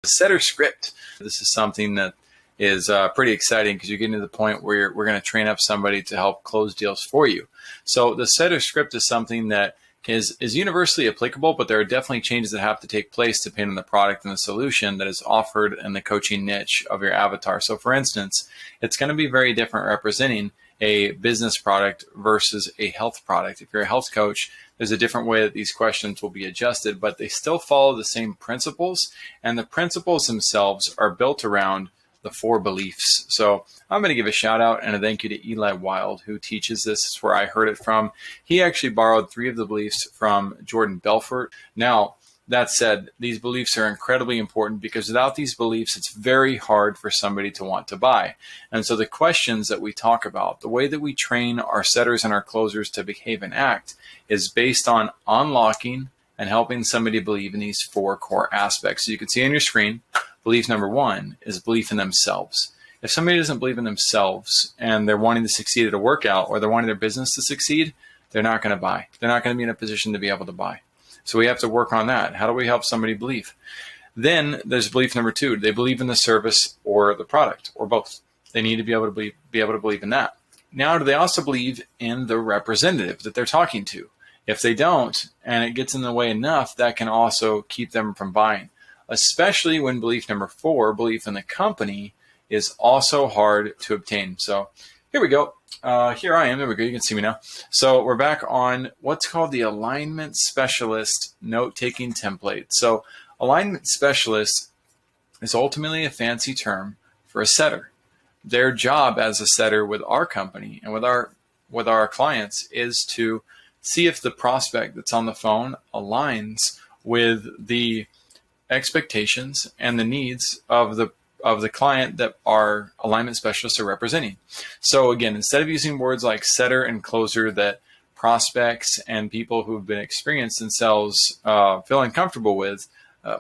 Setter script. This is something that is pretty exciting because you're getting to the point where we're going to train up somebody to help close deals for you. So the Setter script is something that is universally applicable, but there are definitely changes that have to take place depending on the product and the solution that is offered in the coaching niche of your avatar. So for instance, it's going to be very different representing a business product versus a health product. If you're a health coach, there's a different way that these questions will be adjusted, but they still follow the same principles, and the principles themselves are built around the 4 beliefs. So I'm going to give a shout out and a thank you to Eli Wild, who teaches this. It's where I heard it from. He actually borrowed 3 of the beliefs from Jordan Belfort. Now, that said, these beliefs are incredibly important because without these beliefs, it's very hard for somebody to want to buy. And so the questions that we talk about, the way that we train our setters and our closers to behave and act is based on unlocking and helping somebody believe in these 4 core aspects. So you can see on your screen, belief number 1 is belief in themselves. If somebody doesn't believe in themselves and they're wanting to succeed at a workout or they're wanting their business to succeed, they're not going to buy. They're not going to be in a position to be able to buy. So we have to work on that. How do we help somebody believe? Then there's belief number 2. They believe in the service or the product or both. They need to be able to believe in that. Now, do they also believe in the representative that they're talking to? If they don't, and it gets in the way enough, that can also keep them from buying, especially when belief number 4, belief in the company, is also hard to obtain. So here we go. Here I am. There we go. You can see me now. So we're back on what's called the Alignment Specialist Note-Taking Template. So Alignment Specialist is ultimately a fancy term for a setter. Their job as a setter with our company and with our clients is to see if the prospect that's on the phone aligns with the expectations and the needs of the client that our alignment specialists are representing. So again, instead of using words like setter and closer that prospects and people who've been experienced themselves feel uncomfortable with,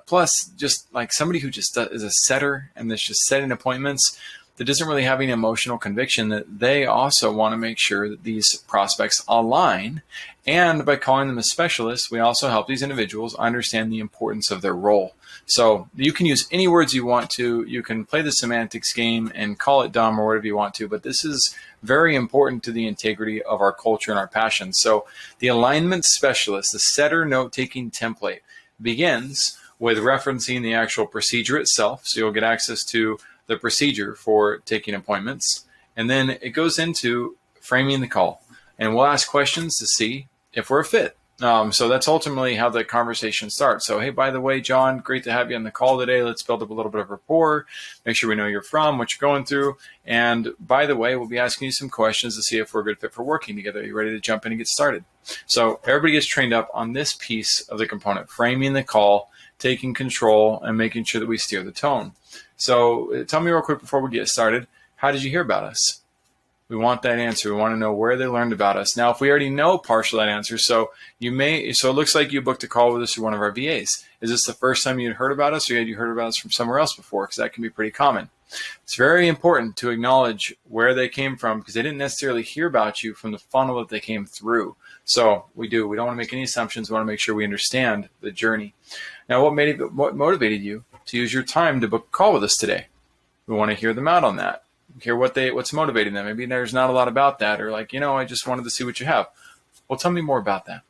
plus just like somebody who just is a setter and that's just setting appointments that doesn't really have any emotional conviction, that they also want to make sure that these prospects align. And by calling them a specialist, we also help these individuals understand the importance of their role. So you can use any words you want to. You can play the semantics game and call it dumb or whatever you want to, but this is very important to the integrity of our culture and our passion. So the alignment specialist, the setter note-taking template, begins with referencing the actual procedure itself. So you'll get access to the procedure for taking appointments. And then it goes into framing the call. And we'll ask questions to see if we're a fit. So that's ultimately how the conversation starts. So, hey, by the way, John, great to have you on the call today. Let's build up a little bit of rapport, make sure we know you're from, what you're going through. And by the way, we'll be asking you some questions to see if we're a good fit for working together. Are you ready to jump in and get started? So everybody gets trained up on this piece of the component, framing the call, taking control, and making sure that we steer the tone. So tell me real quick before we get started, how did you hear about us? We want that answer. We want to know where they learned about us. Now, if we already know partial that answer, so it looks like you booked a call with us through one of our VAs. Is this the first time you'd heard about us, or had you heard about us from somewhere else before? Because that can be pretty common. It's very important to acknowledge where they came from, because they didn't necessarily hear about you from the funnel that they came through. So we don't want to make any assumptions. We want to make sure we understand the journey. Now, what motivated you to use your time to book a call with us today? We want to hear them out on that. Hear what's motivating them. Maybe there's not a lot about that, or like, I just wanted to see what you have. Well, tell me more about that.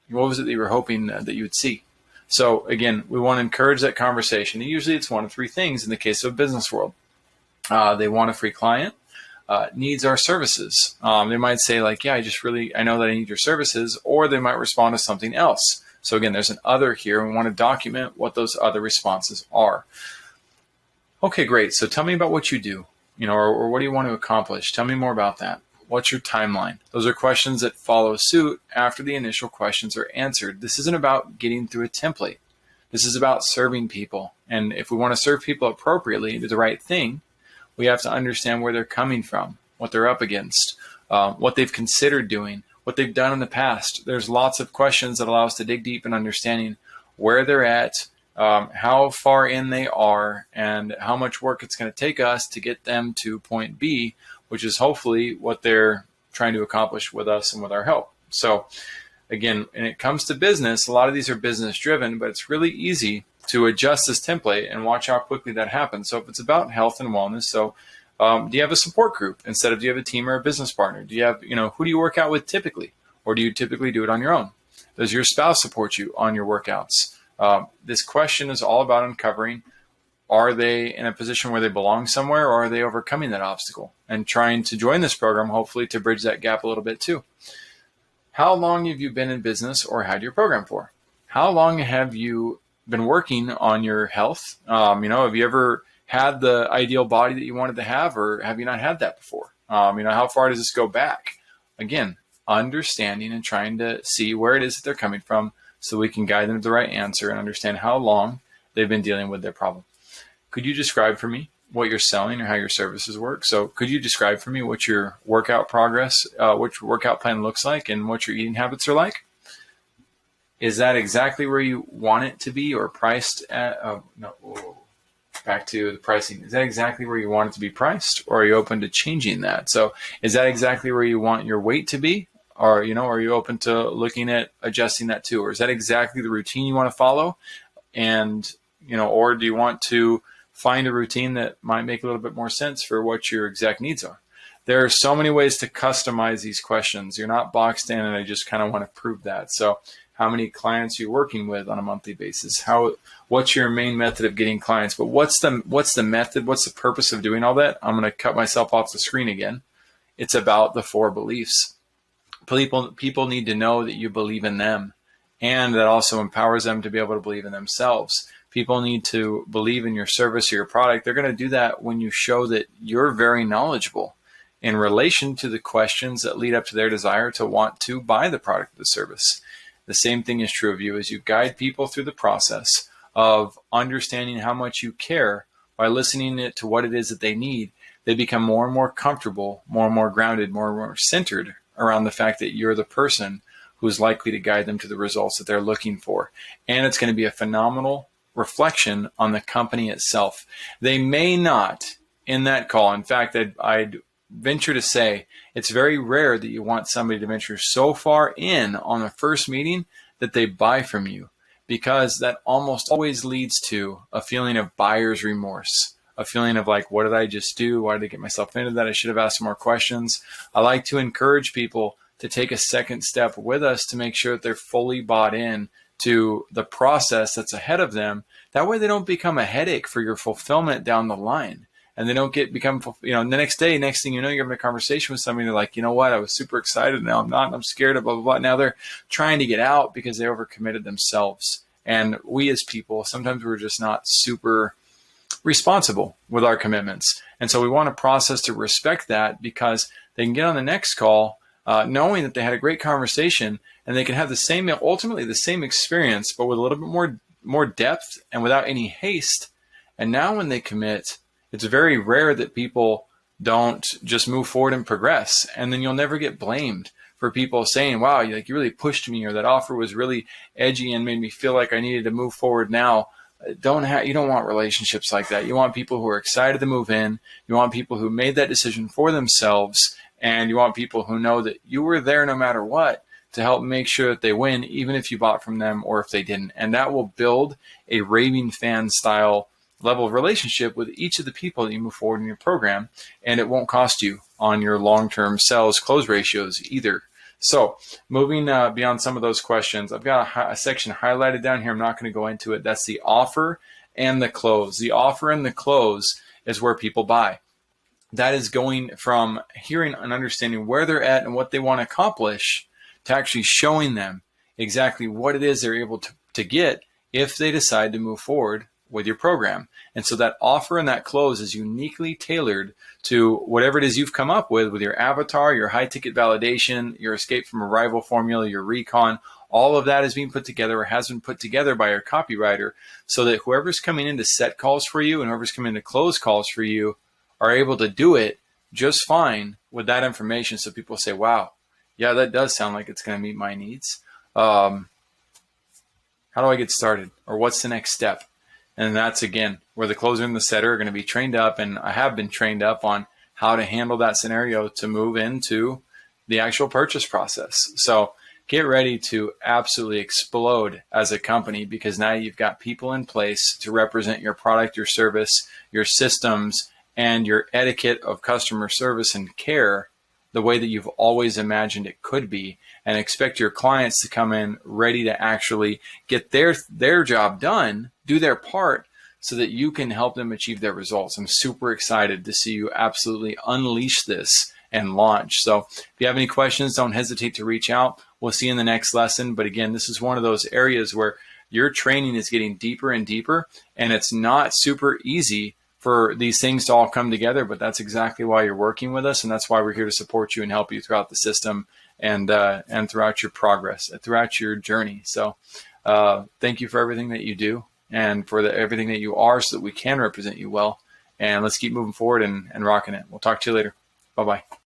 What was it that you were hoping that you would see? So again, we want to encourage that conversation. And usually it's one of 3 things in the case of a business world. They want a free client, needs our services. They might say like, yeah, I know that I need your services, or they might respond to something else. So again, there's an other here, and we want to document what those other responses are. Okay, great. So tell me about what you do. Or what do you want to accomplish? Tell me more about that. What's your timeline? Those are questions that follow suit after the initial questions are answered. This isn't about getting through a template. This is about serving people. And if we want to serve people appropriately and do the right thing, we have to understand where they're coming from, what they're up against, what they've considered doing, what they've done in the past. There's lots of questions that allow us to dig deep in understanding where they're at, how far in they are, and how much work it's going to take us to get them to point B, which is hopefully what they're trying to accomplish with us and with our help. So again, when it comes to business, a lot of these are business driven, but it's really easy to adjust this template and watch how quickly that happens. So if it's about health and wellness, so do you have a support group instead of do you have a team or a business partner? Do you have, who do you work out with typically? Or do you typically do it on your own? Does your spouse support you on your workouts? This question is all about uncovering, are they in a position where they belong somewhere, or are they overcoming that obstacle and trying to join this program, hopefully to bridge that gap a little bit too. How long have you been in business or had your program for? How long have you been working on your health? Have you ever had the ideal body that you wanted to have, or have you not had that before? How far does this go back? Again, understanding and trying to see where it is that they're coming from so we can guide them to the right answer and understand how long they've been dealing with their problem. Could you describe for me what you're selling or how your services work? So could you describe for me what your workout progress, what your workout plan looks like and what your eating habits are like? Is that exactly where you want it to be or priced at? Back to the pricing. Is that exactly where you want it to be priced, or are you open to changing that? So is that exactly where you want your weight to be? Or, are you open to looking at adjusting that too? Or is that exactly the routine you want to follow? And, or do you want to find a routine that might make a little bit more sense for what your exact needs are? There are so many ways to customize these questions. You're not boxed in, and I just kind of want to prove that. So how many clients you're working with on a monthly basis? What's your main method of getting clients? But what's the method? What's the purpose of doing all that? I'm going to cut myself off the screen again. It's about the 4 beliefs. People need to know that you believe in them, and that also empowers them to be able to believe in themselves. People need to believe in your service or your product. They're going to do that when you show that you're very knowledgeable in relation to the questions that lead up to their desire to want to buy the product or the service. The same thing is true of you as you guide people through the process of understanding how much you care by listening to what it is that they need. They become more and more comfortable, more and more grounded, more and more centered around the fact that you're the person who's likely to guide them to the results that they're looking for. And it's going to be a phenomenal reflection on the company itself. They may not in that call. In fact, I'd venture to say it's very rare that you want somebody to venture so far in on the first meeting that they buy from you, because that almost always leads to a feeling of buyer's remorse, a feeling of like, what did I just do? Why did I get myself into that? I should have asked more questions. I like to encourage people to take a second step with us to make sure that they're fully bought in to the process that's ahead of them. That way they don't become a headache for your fulfillment down the line. And they don't become, the next thing you know, you're having a conversation with somebody, they're like, you know what, I was super excited, now I'm not, and I'm scared of blah, blah, blah. Now they're trying to get out because they overcommitted themselves. And we as people, sometimes we're just not super responsible with our commitments. And so we want a process to respect that, because they can get on the next call knowing that they had a great conversation, and they can have ultimately the same experience, but with a little bit more depth and without any haste. And now when they commit, it's very rare that people don't just move forward and progress. And then you'll never get blamed for people saying, wow, you really pushed me, or that offer was really edgy and made me feel like I needed to move forward now. You don't want relationships like that. You want people who are excited to move in. You want people who made that decision for themselves. And you want people who know that you were there no matter what to help make sure that they win, even if you bought from them or if they didn't. And that will build a raving fan style level of relationship with each of the people that you move forward in your program, and it won't cost you on your long-term sales close ratios either. So moving beyond some of those questions, I've got a section highlighted down here. I'm not going to go into it. That's the offer and the close. The offer and the close is where people buy. That is going from hearing and understanding where they're at and what they want to accomplish to actually showing them exactly what it is they're able to get if they decide to move forward with your program. And so that offer and that close is uniquely tailored to whatever it is you've come up with your avatar, your high ticket validation, your escape from arrival formula, your recon. All of that is being put together or has been put together by your copywriter, so that whoever's coming in to set calls for you and whoever's coming in to close calls for you are able to do it just fine with that information. So people say, wow, yeah, that does sound like it's going to meet my needs. How do I get started? Or what's the next step? And that's, again, where the closer and the setter are going to be trained up, and I have been trained up on how to handle that scenario to move into the actual purchase process. So get ready to absolutely explode as a company, because now you've got people in place to represent your product, your service, your systems, and your etiquette of customer service and care the way that you've always imagined it could be, and expect your clients to come in ready to actually get their job done, do their part, so that you can help them achieve their results. I'm super excited to see you absolutely unleash this and launch. So if you have any questions, don't hesitate to reach out. We'll see you in the next lesson. But again, this is one of those areas where your training is getting deeper and deeper, and it's not super easy for these things to all come together, but that's exactly why you're working with us, and that's why we're here to support you and help you throughout the system and throughout your progress, throughout your journey. So thank you for everything that you do and for everything that you are, so that we can represent you well. And let's keep moving forward and rocking it. We'll talk to you later. Bye-bye.